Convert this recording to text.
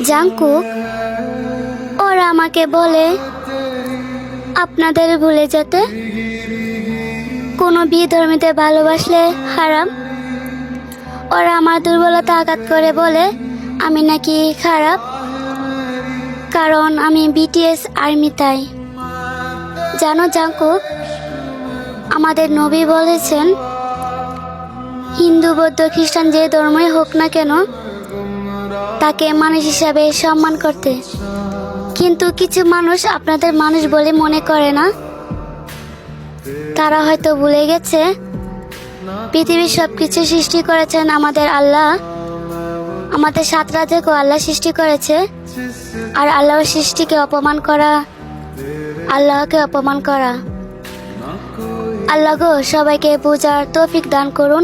Jungkook ওরা আমাকে বলে আপনাদের ভুলে যেতে, কোনো বিধর্মীতে ভালোবাসলে হারাম। ওরা আমার দুর্বলতা আঘাত করে বলে আমি নাকি খারাপ, কারণ আমি বিটিএস আর্মি। তাই জানো জাংকুক, আমাদের নবী বলেছেন হিন্দু বৌদ্ধ খ্রিস্টান যে ধর্মই হোক না কেন তাকে মানুষ হিসাবে সম্মান করতে। কিন্তু কিছু মানুষ আপনাদের মানুষ বলে মনে করে না। তারা হয়তো ভুলে গেছে পৃথিবীর সবকিছু সৃষ্টি করেছেন আমাদের আল্লাহ। আমাদের 7 রাজ্যকেও আল্লাহ সৃষ্টি করেছে। আর আল্লাহর সৃষ্টিকে অপমান করা আল্লাহকে অপমান করা। আল্লাহ গো সবাইকে বোঝার তৌফিক দান করুন।